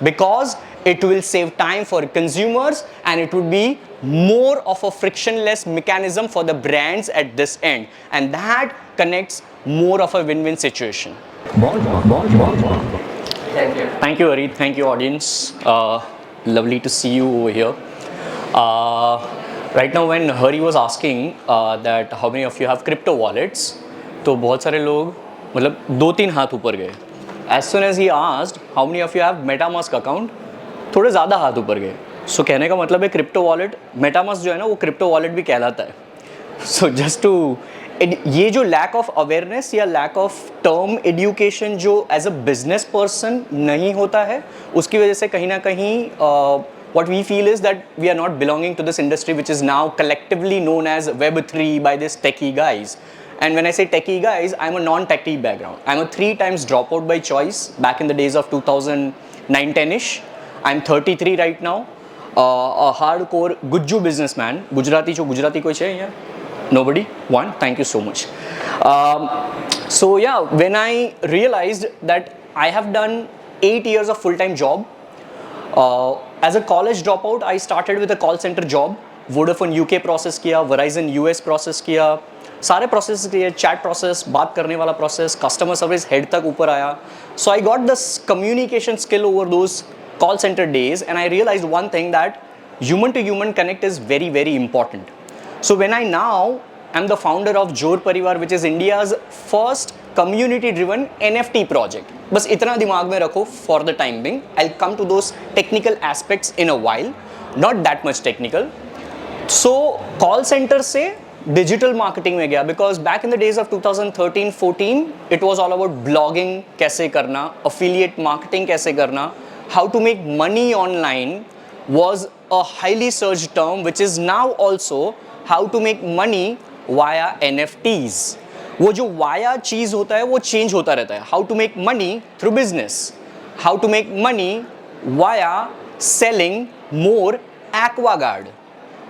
because it will save time for consumers and it would be more of a frictionless mechanism for the brands at this end, and that connects more of a win-win situation. Thank you, Arit. Thank you, audience. Lovely to see you over here. Right now, when Hari was asking that how many of you have crypto wallets, तो बहुत सारे लोग मतलब 2-3 हाथ ऊपर गए. As soon as he asked how many of you have MetaMask account, थोड़े ज़्यादा हाथ ऊपर गए. So कहने का मतलब है क्रिप्टो वॉलेट, MetaMask जो है ना वो क्रिप्टो वॉलेट भी कहलाता है. So just to ये जो लैक ऑफ अवेयरनेस या लैक ऑफ टर्म एजुकेशन जो एज अ बिजनेस पर्सन नहीं होता है, उसकी वजह से कहीं ना कहीं what we feel is that we are not belonging to this industry which is now collectively known as Web3 by this techie guys. And when I say techie guys, I'm a non-techie background. I'm a 3 times dropout by choice back in the days of 2009-10ish. I'm 33 right now. A hardcore Gujju businessman. Gujarati cho Gujarati koi hai here? Nobody? One? Thank you so much. So yeah, when I realized that I have done 8 years of full-time job, as a college dropout, I started with a call center job. Vodafone UK process किया, Verizon US process किया, सारे process किए, chat process, बात करने वाला process, customer service head तक ऊपर आया. So I got this communication skill over those call center days, and I realized one thing, that human to human connect is very, very important. So when I now am the founder of Jor Parivar, which is India's first community-driven NFT project. बस इतना दिमाग में रखो for the time being. I'll come to those technical aspects in a while. Not that much technical. So call center से digital marketing में गया, because back in the days of 2013-14, it was all about blogging कैसे करना, affiliate marketing कैसे करना, how to make money online was a highly searched term, which is now also how to make money via NFTs. वो जो via चीज होता है वो चेंज होता रहता है. How to make money through business, how to make money via selling more Aquaguard,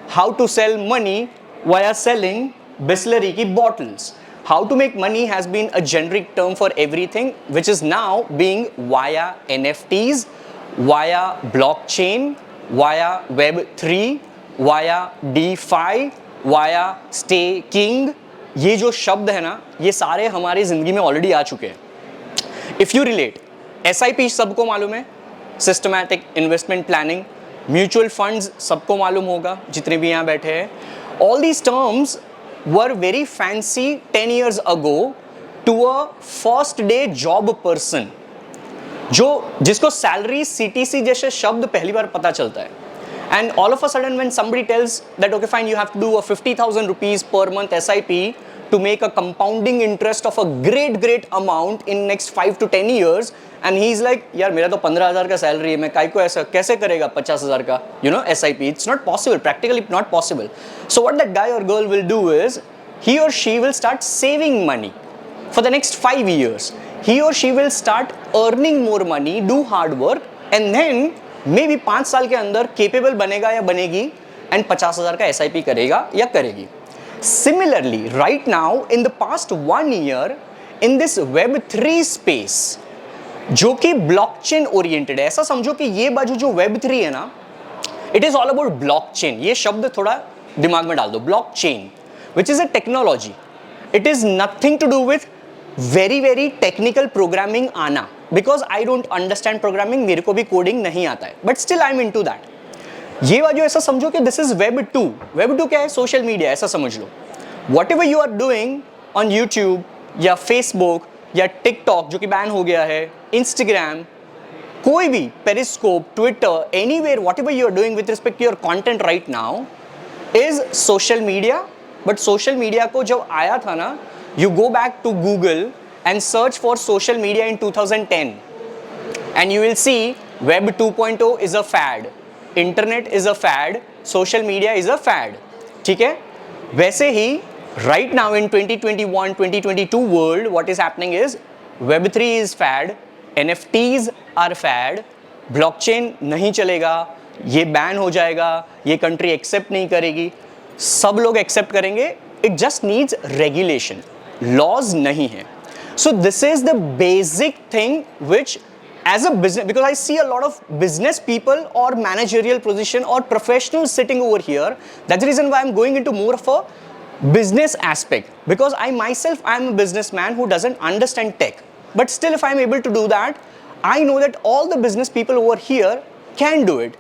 how to sell money via selling Bisleri की bottles. How to make money has been a generic term for everything, which is now being via NFTs, via blockchain, via Web3, via DeFi, via staking. ये जो शब्द है ना, ये सारे हमारी ज़िंदगी में ऑलरेडी आ चुके हैं. इफ़ यू रिलेट, SIP सबको मालूम है, systematic investment planning, mutual funds सबको मालूम होगा जितने भी यहाँ बैठे हैं. All these terms were very fancy 10 years ago to a first day job person, जिसको सैलरी CTC जैसे शब्द पहली बार पता चलता है. And all of a sudden when somebody tells that okay fine, you have to do a 50,000 rupees per month SIP to make a compounding interest of a great amount in next 5 to 10 years, and he's like यार मेरा तो 15,000 का salary है, मैं काय को ऐसा कैसे करेगा 50,000 का SIP. It's not possible, practically not possible. So what that guy or girl will do is he or she will start saving money for the next 5 years. He or she will start earning more money, do hard work, and then may be 5 साल के अंदर capable बनेगा या बनेगी and 50,000 का SIP करेगा या करेगी. Similarly right now in the past 1 year in this Web3 space, जो कि ब्लॉकचेन ओरिएंटेड है. ऐसा समझो कि ये बाजू जो Web3 है ना, it is all about blockchain. ये शब्द थोड़ा दिमाग में डाल दो. Blockchain which is a technology. It is nothing to do with very technical programming आना, because I don't understand programming, मेरे को भी कोडिंग नहीं आता है, but still I am into that. ये वाला ऐसा समझो कि दिस इज Web2. Web2 क्या है? सोशल मीडिया, ऐसा समझ लो. Whatever you are doing on YouTube या फेसबुक या टिकटॉक जो कि बैन हो गया है, इंस्टाग्राम, कोई भी Periscope, Twitter, anywhere, whatever you are doing with respect to your content right now is social media. But social media को जब आया था ना, you go back to Google and search for social media in 2010 and you will see Web 2.0 is a fad, internet is a fad, social media is a fad. ठीक है? वैसे ही right now in 2021-2022 world what is happening is Web3 is fad, NFTs are fad, blockchain नहीं चलेगा, ये ban हो जाएगा, ये country accept नहीं करेगी. सब लोग एक्सेप्ट करेंगे, it just needs regulation. Laws नहीं है. So this is the basic thing which as a business, because I see a lot of business people or managerial position or professionals sitting over here, that's the reason why I'm going into more of a business aspect, because I myself, I'm a businessman who doesn't understand tech, but still if I'm able to do that, I know that all the business people over here can do it.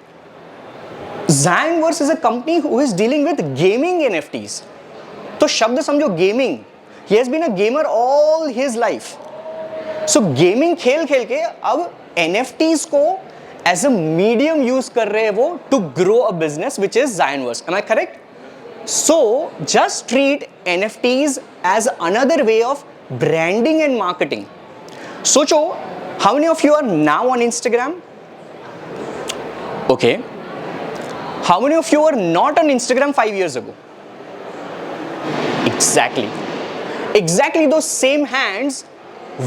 Zymeworks is a company who is dealing with gaming NFTs. तो शब्द समझो gaming. He has been a gamer all his life. So gaming खेल खेल के अब NFTs को as a medium use कर रहे हैं वो to grow a business which is Zymeworks. Am I correct? So just treat NFTs as another way of branding and marketing. सोचो, how many of you are now on Instagram? Okay. How many of you were not on Instagram 5 years ago? Exactly those same hands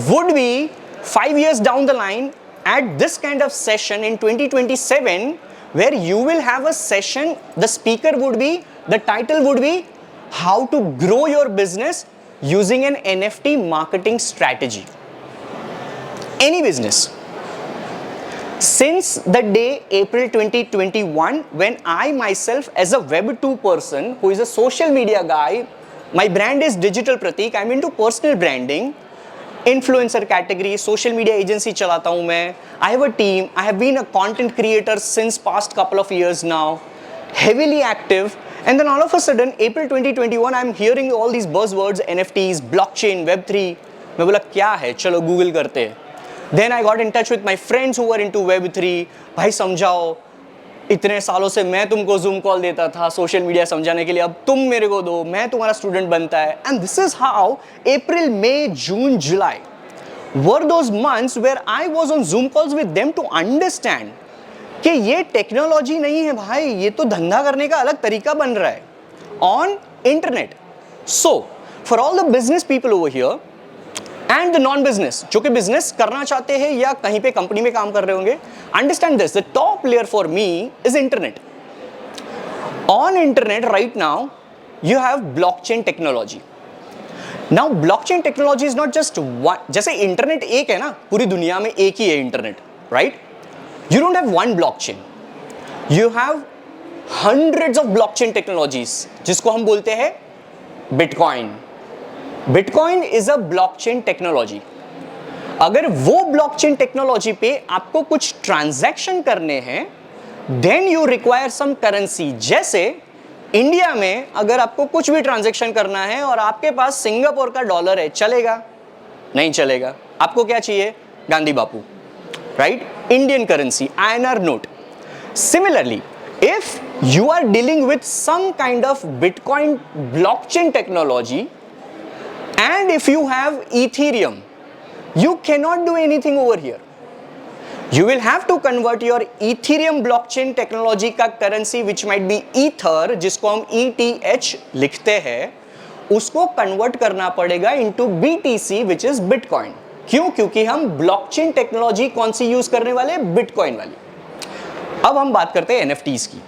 would be 5 years down the line at this kind of session in 2027, where you will have a session, the speaker would be, the title would be how to grow your business using an NFT marketing strategy. Any business. Since the day April 2021, when I myself as a Web 2 person who is a social media guy, my brand is Digital Pratik, I'm into personal branding, influencer category, social media agency chalata hu main, I have a team, I have been a content creator since past couple of years now, heavily active, and then all of a sudden April 2021 I'm hearing all these buzzwords, NFTs, blockchain, Web3, मैं बोला क्या है, चलो Google करते हैं. Then I got in touch with my friends who were into Web3. भाई समझाओ, इतने सालों से मैं तुमको Zoom कॉल देता था सोशल मीडिया समझाने के लिए, अब तुम मेरे को दो, मैं तुम्हारा स्टूडेंट बनता है. And this is how April, May, June, July were those months where I was on Zoom calls with them to understand कि ये टेक्नोलॉजी नहीं है भाई, ये तो धंधा करने का अलग तरीका बन रहा है on internet. So for all the business people over here and the non-business, जो कि business करना चाहते हैं या कहीं पे कंपनी में काम कर रहे होंगे, understand this, the top layer for me is internet. On internet right now, you have blockchain technology. Now blockchain technology is not just one, जैसे internet एक है ना, पूरी दुनिया में एक ही है internet, right? You don't have one blockchain. You have hundreds of blockchain technologies, जिसको हम बोलते हैं Bitcoin. Bitcoin is a blockchain technology. अगर वो blockchain technology पे आपको कुछ transaction करने हैं, then you require some currency. जैसे इंडिया में अगर आपको कुछ भी transaction करना है और आपके पास सिंगापुर का डॉलर है, चलेगा? नहीं चलेगा. आपको क्या चाहिए? गांधी बापू, right? Indian currency, INR note. Similarly, if you are dealing with some kind of Bitcoin blockchain technology, and if you have Ethereum, you cannot do anything over here. You will have to convert your Ethereum blockchain technology का currency which might be Ether, जिसको हम ETH लिखते हैं, उसको convert करना पड़ेगा into BTC which is Bitcoin. क्यों? क्योंकि हम blockchain technology कौन सी use करने वाले? Bitcoin वाली. अब हम बात करते हैं NFTs की.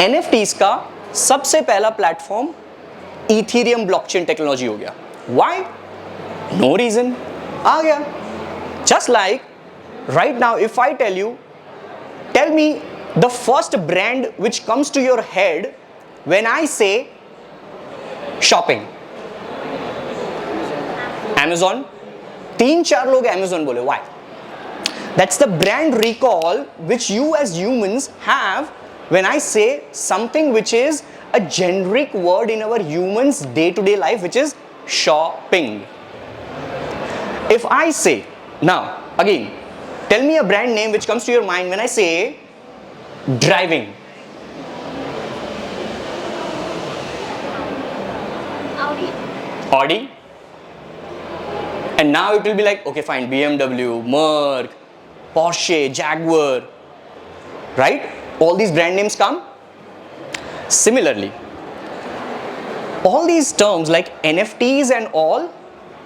NFTs का सबसे पहला प्लेटफॉर्म Ethereum blockchain technology हो गया. Why? No reason. आ गया. Just like right now, if I tell you, tell me the first brand which comes to your head when I say shopping. Amazon. 3-4 लोग Amazon बोले. Why? That's the brand recall which you as humans have when I say something which is a generic word in our humans day-to-day life, which is shopping. If I say, now again, tell me a brand name which comes to your mind when I say driving. Audi. And now it will be like, okay fine, BMW, Merc, Porsche, Jaguar, right? All these brand names come. Similarly, all these terms like NFTs and all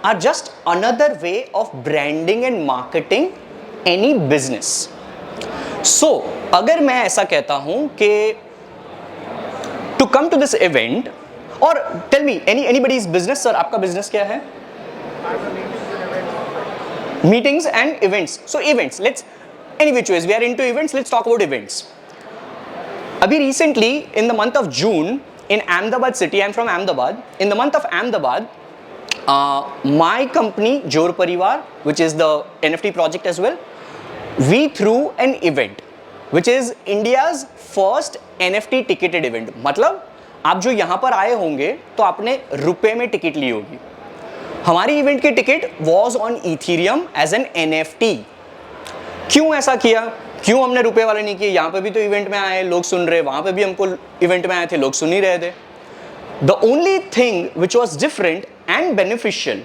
are just another way of branding and marketing any business. So, अगर मैं ऐसा कहता हूं कि to come to this event, or tell me anybody's business, sir, आपका business क्या है? meetings and events. So events, let's, any which ways we are into events, let's talk about events. Abhi recently in the month of June in Ahmedabad city, I'm from Ahmedabad, in the month of Ahmedabad, my company Jor Parivar, which is the NFT project as well, we threw an event which is India's first NFT ticketed event. मतलब आप जो यहाँ पर आए होंगे तो आपने रुपए में टिकट ली होगी. हमारी इवेंट की ticket was on Ethereum as an NFT. क्यों ऐसा किया, क्यों हमने रुपए वाले नहीं किए? यहाँ पे भी तो इवेंट में आए लोग सुन रहे, वहां पे भी हमको इवेंट में आए थे लोग सुन ही रहे थे. The only thing which was different and beneficial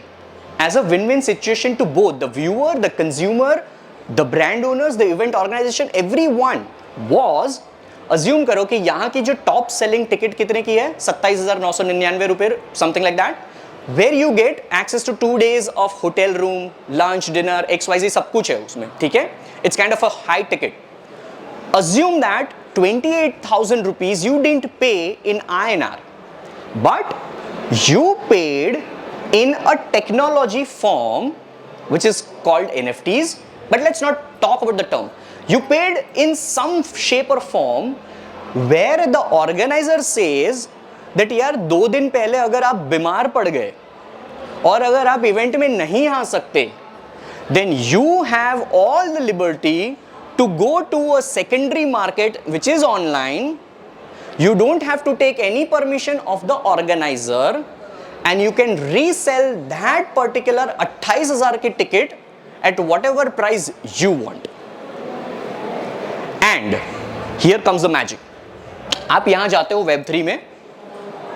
as a win-win situation to both the viewer, the consumer, the brand owners, the event organization, everyone was, assume करो कि यहाँ की जो टॉप सेलिंग टिकट कितने की है, 27,999 रुपए, something like that, where you get access to 2 days of hotel room, lunch, dinner, XYZ, सब कुछ है उसमें, ठीक है? It's kind of a high ticket. Assume that 28,000 rupees you didn't pay in INR, but you paid in a technology form which is called NFTs. But let's not talk about the term. You paid in some shape or form where the organizer says that यार 2 दिन पहले अगर आप बीमार पड़ गए और अगर आप इवेंट में नहीं आ सकते, then you have all the liberty to go to a secondary market which is online. You don't have to take any permission of the organizer and you can resell that particular 28,000 की ticket at whatever price you want. And here comes the magic. आप यहाँ जाते हो Web3 में,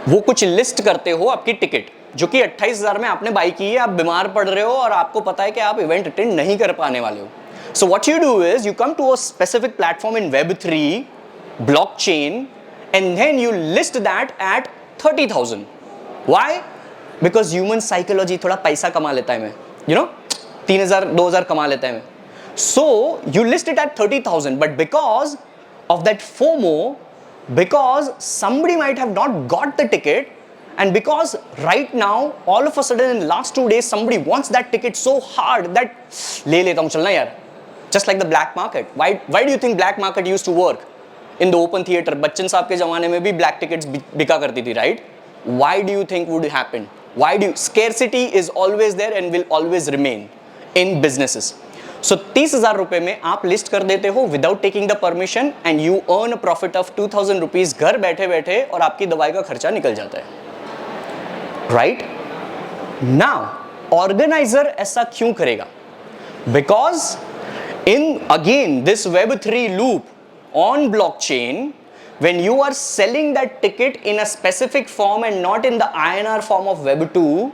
वो कुछ list करते हो आपकी टिकट जो कि 28,000 में आपने बाई की है, आप बीमार पड़ रहे हो और आपको पता है कि आप इवेंट अटेंड नहीं कर पाने वाले हो. So what you do is you come to a specific platform in Web3, blockchain, and then you list that at 30,000. Why? Because human psychology थोड़ा पैसा कमा लेता है मैं, you know, 3,000 2,000 कमा लेता है मैं. So you list it at 30,000, but because of that FOMO, because somebody might have not got the ticket, and because right now all of a sudden in the last 2 days somebody wants that ticket so hard that ले लेता हूँ चलना यार. Just like the black market. Why do you think black market used to work in the open theater? Bachchan साहब के जमाने में भी black tickets बिका करती थी, right? Why do you think would happen? Why do scarcity is always there and will always remain in businesses. So 30,000 रुपए में आप लिस्ट कर देते हो without taking the permission and you earn a profit of 2,000 rupees घर बैठे बैठे और आपकी दवाई का खर्चा निकल जाता है, right? Now organizer ऐसा क्यों करेगा? Because in again this Web3 loop on blockchain, when you are selling that ticket in a specific form and not in the INR form of Web2,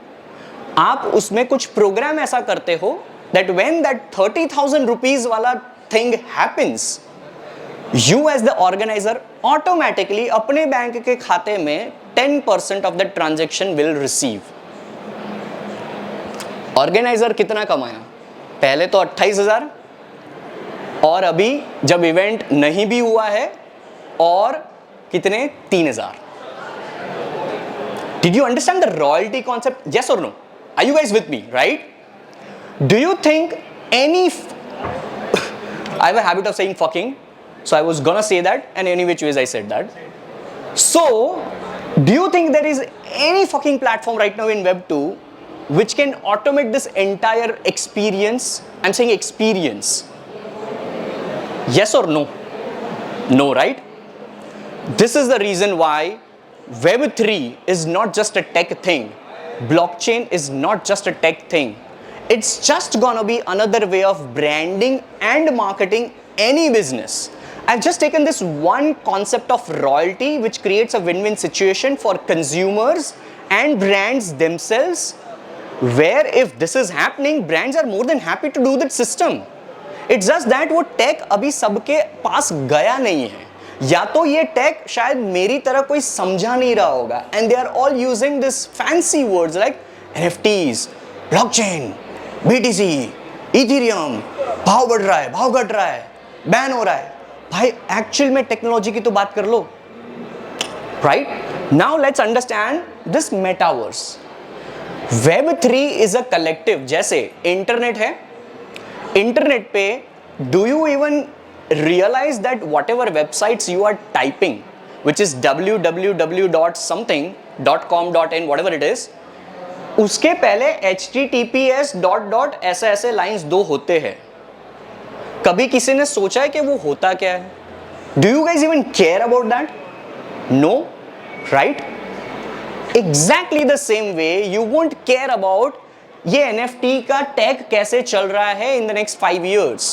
आप उसमें कुछ प्रोग्राम ऐसा करते हो that when that 30,000 rupees वाला thing happens, you as the organizer automatically अपने bank के खाते में 10% of the transaction will receive. Organiser कितना कमाया? पहले तो 28,000 और अभी जब इवेंट नहीं भी हुआ है और कितने? 3,000. Did you understand the royalty concept? Yes or no? Are you guys with me, right? Do you think any I have a habit of saying fucking, so I was gonna say that, and any which ways I said that. So do you think there is any fucking platform right now in Web2 which can automate this entire experience? I'm saying experience. Yes or no? No, right? This is the reason why Web3 is not just a tech thing. Blockchain is not just a tech thing. It's just gonna be another way of branding and marketing any business. I've just taken this one concept of royalty which creates a win-win situation for consumers and brands themselves, where if this is happening, brands are more than happy to do that system. It's just that वो tech अभी सबके पास गया नहीं है, या तो ये tech शायद मेरी तरह कोई समझा नहीं रहा होगा, and they are all using this fancy words like NFTs, blockchain, BTC, Ethereum, भाव बढ़ रहा है, भाव घट रहा है, बैन हो रहा है. भाई एक्चुअल में टेक्नोलॉजी की तो बात कर लो, right? Now let's understand this metaverse. Web3 is a collective. जैसे इंटरनेट है, इंटरनेट पे do you even realize that whatever websites you are typing, which is www.something.com.in, whatever it is, उसके पहले https ऐसे ऐसे लाइंस दो होते हैं. कभी किसी ने सोचा है कि वो होता क्या है? Do you guys even care about that? No, right? Exactly the same way you won't care about ये NFT का टैग कैसे चल रहा है in the next 5 years.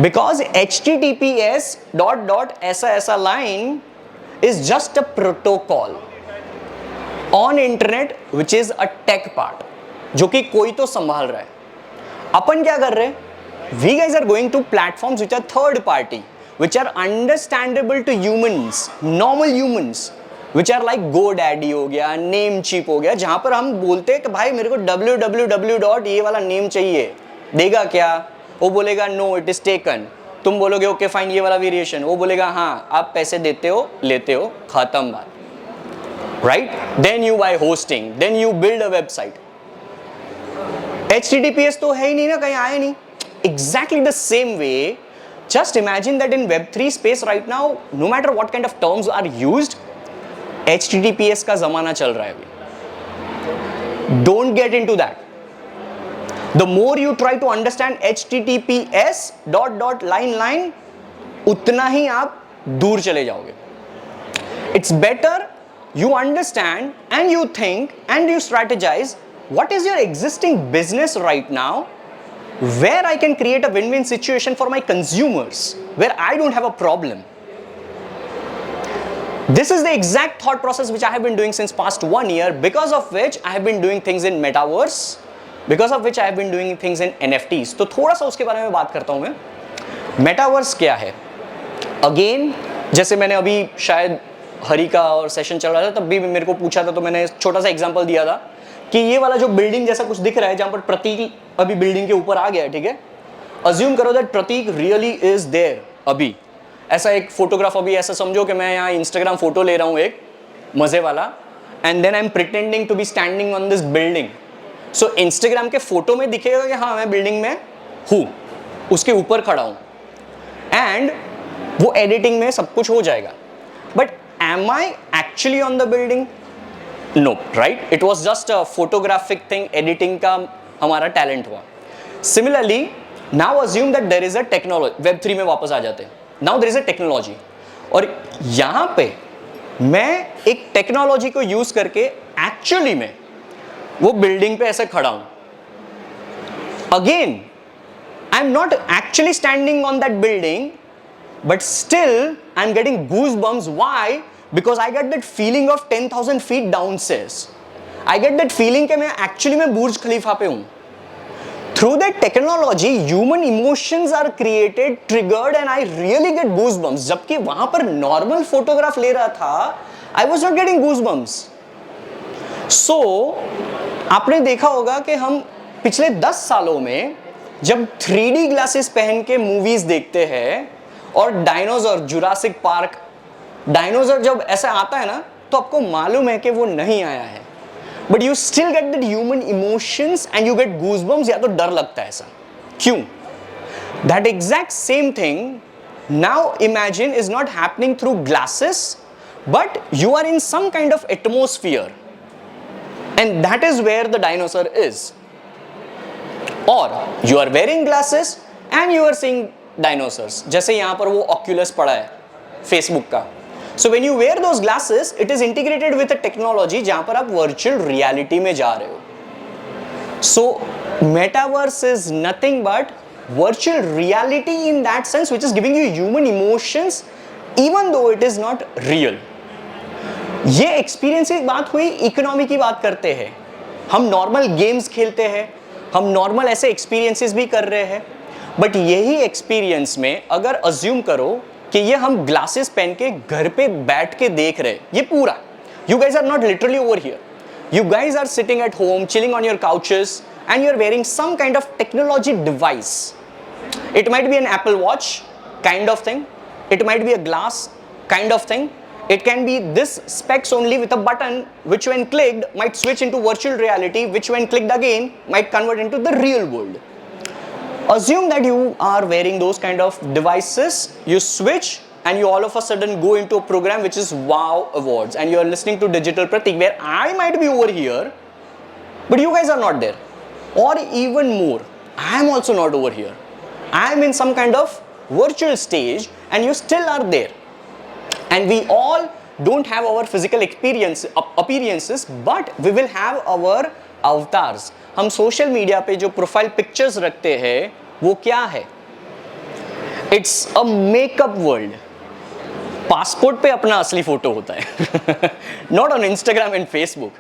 Because https ऐसा line is just a protocol on internet which is a tech part, जो कि कोई तो संभाल रहा है. अपन क्या कर रहे हैं? We guys are going to platforms which are third party, which are understandable to humans, normal humans, which are like GoDaddy हो गया, Namecheap हो गया, जहां पर हम बोलते हैं कि भाई मेरे को www. ये वाला नेम चाहिए, देगा क्या? वो बोलेगा नो इट इज टेकन. तुम बोलोगे ओके फाइन ये वाला वेरिएशन, वो बोलेगा हाँ आप पैसे देते हो लेते हो, खत्म बात. Right? Then you buy hosting, then you build a website. HTTPS तो है ही नहीं ना, कहीं आए नहीं. Exactly the same way, just imagine that in Web3 space right now, no matter what kind of terms are used, HTTPS का जमाना चल रहा है अभी. Don't get into that. The more you try to understand HTTPS line, उतना ही आप दूर चले जाओगे. It's better you understand and you think and you strategize what is your existing business right now, where I can create a win-win situation for my consumers, where I don't have a problem. This is the exact thought process which I have been doing since past 1 year, because of which I have been doing things in metaverse, because of which I have been doing things in NFTs. तो थोड़ा सा उसके बारे में बात करता हूँ मैं. मेटावर्स क्या है? अगेन जैसे मैंने अभी शायद हरी का और सेशन चल रहा था तब भी मेरे को पूछा था, तो मैंने छोटा सा एग्जांपल दिया था कि ये वाला जो बिल्डिंग जैसा कुछ दिख रहा है जहाँ पर प्रतीक अभी बिल्डिंग के ऊपर आ गया है, ठीक है? अज्यूम करो that Prateek really is there अभी. ऐसा एक फोटोग्राफ अभी ऐसा समझो कि मैं यहाँ इंस्टाग्राम फोटो ले रहा हूँ एक मजे वाला, and then I am pretending to be standing on this building. So Instagram के फोटो में दिखेगा कि हाँ मैं बिल्डिंग में हूँ, उसके ऊपर खड़ा हूँ, एंड वो एडिटिंग में सब कुछ हो जाएगा. But am I actually on the building? No, right? It was just a photographic thing, editing का हमारा टैलेंट हुआ. Similarly now assume that there is a technology. Web3 में वापस आ जाते हैं. Now there is a technology, और यहाँ पे मैं एक टेक्नोलॉजी को यूज करके एक्चुअली में वो बिल्डिंग पे ऐसे खड़ा हूं. Again I am not actually standing on that building, but still I am getting goose bumps. Why? Because I get that feeling of 10,000 feet downstairs. I get that feeling कि मैं actually में बुर्ज खलीफा पे हूं. Through that technology, human emotions are created, triggered, and I really get goosebumps. जबकि वहां पर normal photograph ले रहा था, I was not getting goosebumps. So आपने देखा होगा कि हम पिछले 10 सालों में जब 3D ग्लासेस पहन के मूवीज देखते हैं और डायनासोर, जुरासिक पार्क, डायनासोर जब ऐसा आता है ना, तो आपको मालूम है कि वो नहीं आया है, but you still get that human emotions and you get goosebumps. या तो डर लगता है ऐसा. क्यों? That exact same thing now imagine is not happening through glasses, but you are in some kind of atmosphere, and that is where the dinosaur is. Or you are wearing glasses and you are seeing dinosaurs. जैसे यहाँ पर वो Oculus पड़ा है Facebook का. So when you wear those glasses, it is integrated with a technology जहाँ पर आप virtual reality में जा रहे हो. So metaverse is nothing but virtual reality in that sense, which is giving you human emotions even though it is not real. ये experience की बात हुई. इकोनॉमी की बात करते हैं. हम नॉर्मल गेम्स खेलते हैं, हम नॉर्मल ऐसे एक्सपीरियंसेस भी कर रहे हैं, बट यही एक्सपीरियंस में अगर अज्यूम करो कि ये हम ग्लासेस पहन के घर पे बैठ के देख रहे हैं, ये पूरा, you guys are not literally over here, you guys are sitting at home, chilling on your couches, and you are wearing some kind of technology device. It might be an Apple watch kind of thing, it might be a glass kind of thing, it can be this specs only with a button which when clicked might switch into virtual reality, which when clicked again might convert into the real world. Assume that you are wearing those kind of devices, you switch and you all of a sudden go into a program which is Wow Awards and you are listening to Digital Pratik, where I might be over here but you guys are not there, or even more, I am also not over here. I am in some kind of virtual stage and you still are there, and we all don't have our physical appearances, but we will have our avatars. हम social media पे जो profile pictures रखते हैं वो क्या है? It's a makeup world. Passport पे अपना असली फोटो होता है, not on Instagram and Facebook,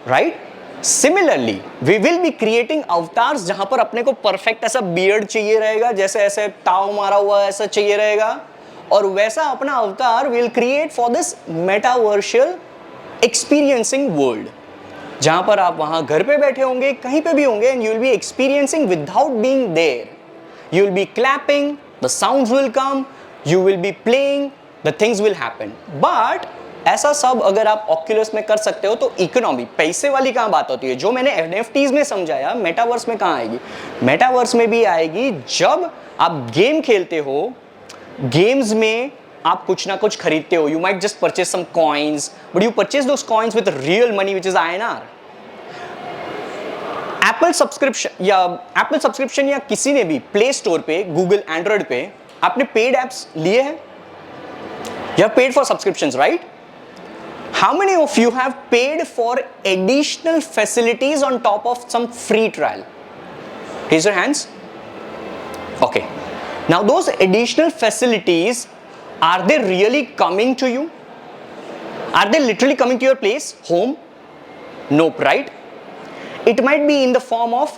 right? Similarly we will be creating avatars जहां पर अपने को परफेक्ट ऐसा बियर्ड चाहिए रहेगा, जैसे ऐसे ताव मारा हुआ ऐसा चाहिए रहेगा, और वैसा अपना अवतार will create for this metaversial experiencing world, जहां पर आप वहां घर पे बैठे होंगे, कहीं पे भी होंगे, and you will be experiencing without being there. You will be clapping, the sounds will come, you will be playing, the things will happen. But ऐसा सब अगर आप ऑक्यूलस में कर सकते हो तो इकोनॉमी, पैसे वाली कहां बात होती है? जो मैंने एनएफटीज में समझाया, मेटावर्स में कहां आएगी? मेटावर्स में भी आएगी जब आप गेम खेलते हो, गेम्स में आप कुछ ना कुछ खरीदते हो. You might just purchase some coins, but you purchase those coins with real money which is INR. Apple subscription या किसी ने भी प्ले स्टोर पे, गूगल एंड्रॉइड पे आपने पेड एप्स लिए हैं? You have paid for subscriptions, right? How many of you have paid for additional facilities on top of some free trial? Raise your hands. Okay. Now those additional facilities, are they really coming to you? Are they literally coming to your place, home? Nope, right? It might be in the form of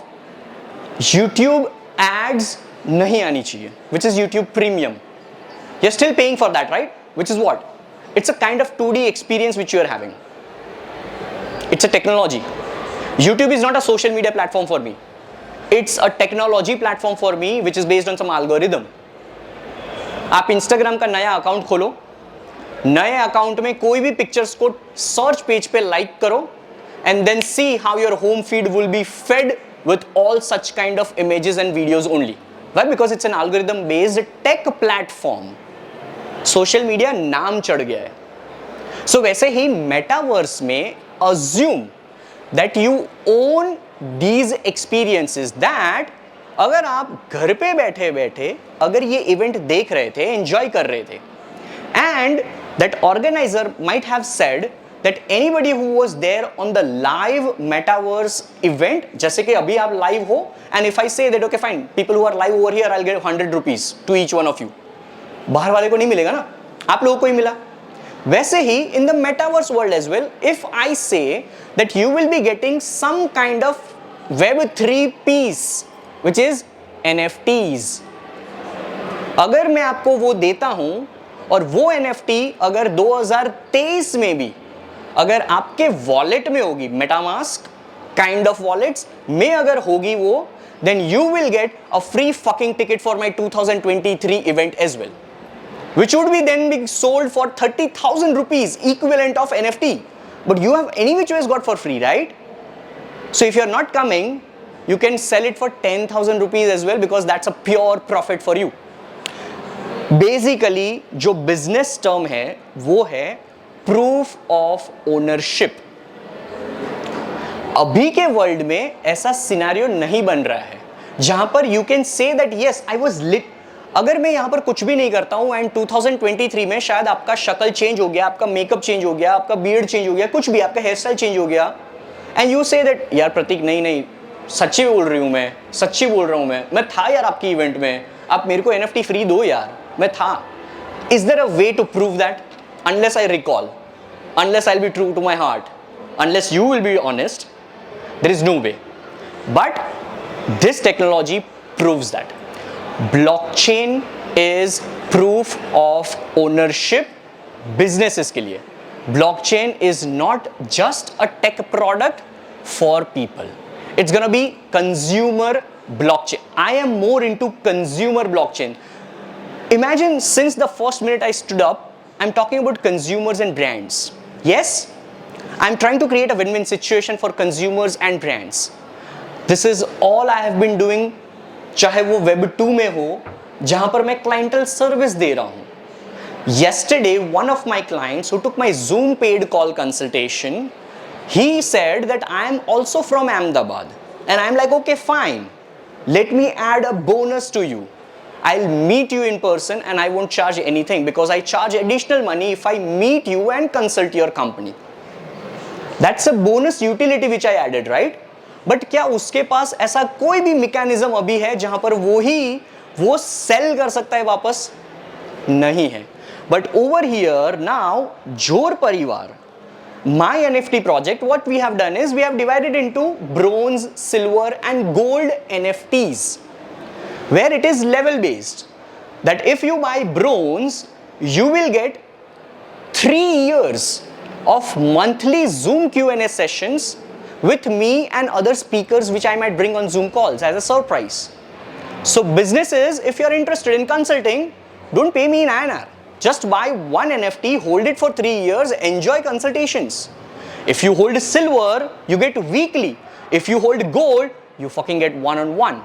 YouTube ads nahi aani chahiye, which is YouTube Premium. You're still paying for that, right? Which is what? It's a kind of 2D experience which you are having. It's a technology. YouTube is not a social media platform for me. It's a technology platform for me which is based on some algorithm. आप Instagram का नया account खोलो, नए account में कोई भी pictures को search page पे लाइक करो, and then see how your home feed will be fed with all such kind of images and videos only. Why? Because it's an algorithm based tech platform. Social media नाम चढ़ गया है. सो वैसे ही metaverse में assume that you own these experiences, that अगर आप घर पे बैठे बैठे अगर ये इवेंट देख रहे थे, एंजॉय कर रहे थे, and that organiser might have said that anybody who was there on the live metaverse event, जैसे कि अभी आप लाइव हो, and if I say that okay fine, people who are live over here, I will get 100 rupees to each one of you. बाहर वाले को नहीं मिलेगा ना, आप लोगों को ही मिला. वैसे ही in the metaverse world as well, if I say that you will be getting some kind of Web3 piece which is NFTs. अगर मैं आपको वो देता हूं और वो NFT अगर 2023 में भी अगर आपके वॉलेट में होगी, मेटामास्क काइंड ऑफ वॉलेट्स में अगर होगी वो, then you will get a free fucking ticket for my 2023 event as well, which would be then being sold for 30,000 rupees, equivalent of NFT. But you have any which ways got for free, right? So if you're not coming, you can sell it for 10,000 rupees as well, because that's a pure profit for you. Basically, जो business term है वो है proof of ownership. अभी के world में ऐसा scenario नहीं बन रहा है जहां पर you can say that yes I was lit. अगर मैं यहां पर कुछ भी नहीं करता हूं एंड 2023 में शायद आपका शक्ल चेंज हो गया, आपका मेकअप चेंज हो गया, आपका बियर्ड चेंज हो गया, कुछ भी, आपका हेयर स्टाइल चेंज हो गया, एंड यू से दैट यार प्रतीक नहीं सच्ची बोल रही हूं, मैं सच्ची बोल रहा हूं, मैं था यार आपकी इवेंट में, आप मेरे को NFT फ्री दो यार, मैं था. Is there a way to prove that? Unless I recall, unless I will be true to my heart, unless you will be honest, there is no way. But this technology proves that. Blockchain is proof of ownership businesses के लिए. Blockchain is not just a tech product for people. It's gonna be consumer blockchain. I am more into consumer blockchain. Imagine since the first minute I stood up, I'm talking about consumers and brands. Yes? I'm trying to create a win-win situation for consumers and brands. This is all I have been doing चाहे वो web 2 में हो जहां पर मैं clientele service दे रहा हूं. Yesterday, one of my clients who took my Zoom paid call consultation, he said that I am also from Ahmedabad. And I'm like, okay, fine. Let me add a bonus to you. I'll meet you in person and I won't charge anything because I charge additional money if I meet you and consult your company. That's a bonus utility which I added, right? But क्या उसके पास ऐसा कोई भी mechanism अभी है जहां पर वो sell कर सकता है वापस? नहीं है. But over here now, Jor Parivar, my NFT project, what we have done is we have divided into bronze, silver and gold NFTs, where it is level based. That if you buy bronze, you will get 3 years of monthly Zoom Q&A sessions with me and other speakers which I might bring on Zoom calls as a surprise. So businesses, if you are interested in consulting, don't pay me in INR. Just buy one NFT, hold it for 3 years, enjoy consultations. If you hold silver, you get weekly. If you hold gold, you fucking get one-on-one.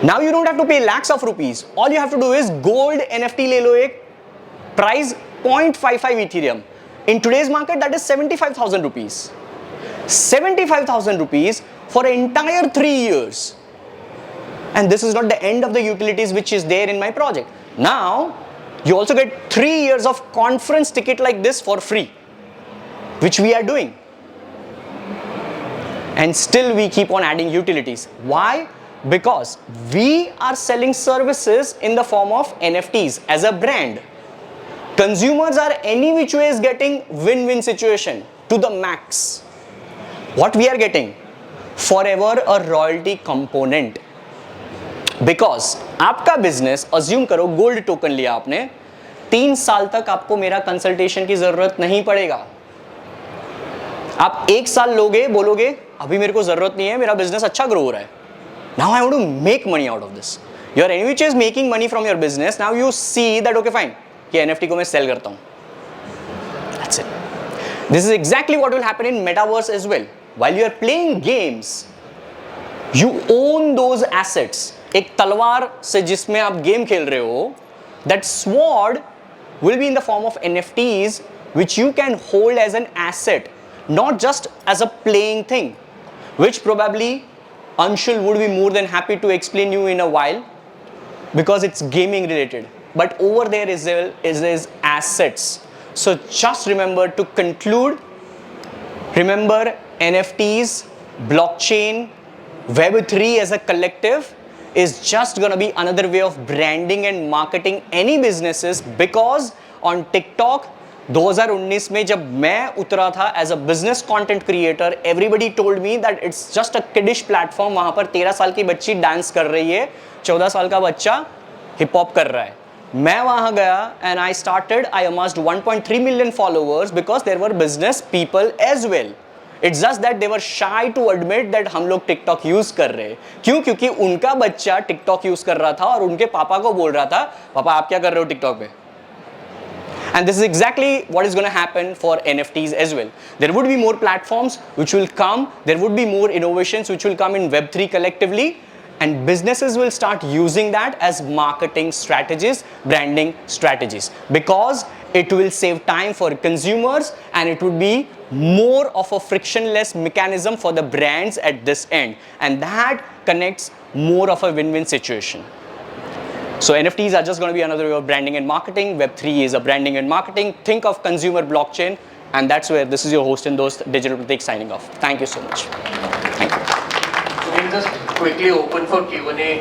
Now you don't have to pay lakhs of rupees. All you have to do is gold NFT le lo ek, price 0.55 Ethereum. In today's market, that is 75,000 rupees. 75,000 rupees for an entire 3 years. And this is not the end of the utilities which is there in my project. Now, you also get 3 years of conference ticket like this for free, which we are doing. And still we keep on adding utilities. Why? Because we are selling services in the form of NFTs as a brand. Consumers are any which way is getting win-win situation to the max. What we are getting? Forever a royalty component. Because आपका business assume करो gold token लिया आपने 3 साल तक आपको मेरा consultation की जरूरत नहीं पड़ेगा. आप 1 साल लोगे बोलोगे अभी मेरे को जरूरत नहीं है, मेरा बिजनेस अच्छा ग्रो हो रहा है. Now I want to make money out of this. You are anyways is making money from your business. Now you see that okay fine कि एनएफटी को मैं सेल करता हूं. That's it. This is exactly what will happen in metaverse as well. While you are playing games, you own those assets. एक तलवार से जिसमें आप गेम खेल रहे हो, that sword will be in the form of NFTs which you can hold as an asset, not just as a playing thing, which probably Anshul would be more than happy to explain you in a while because it's gaming related. But over there is assets. So just remember to conclude, remember NFTs, blockchain, Web3 as a collective is just gonna be another way of branding and marketing any businesses. Because on TikTok 2019 में जब मैं उतरा था as a business content creator, everybody told me that it's just a kiddish platform. वहाँ पर 13 साल की बच्ची डांस कर रही है, 14 साल का बच्चा हिप हॉप कर रहा है. मैं वहाँ गया and I amassed 1.3 million followers because there were business people as well. It's just that they were shy to admit that हम लोग TikTok यूज कर रहे हैं. क्यों? क्योंकि उनका बच्चा TikTok यूज कर रहा था और उनके पापा को बोल रहा था पापा आप क्या कर रहे हो TikTok पे. And this is exactly what is going to happen for NFTs as well. There would be more platforms which will come. There would be more innovations which will come in Web3 collectively. And businesses will start using that as marketing strategies, branding strategies. Because it will save time for consumers and it would be more of a frictionless mechanism for the brands at this end. And that connects more of a win-win situation. So NFTs are just going to be another way of branding and marketing. Web3 is a branding and marketing. Think of consumer blockchain. And that's where this is your host and host, Digital Pratik, signing off. Thank you so much. Thank you. So we'll just quickly open for Q&A.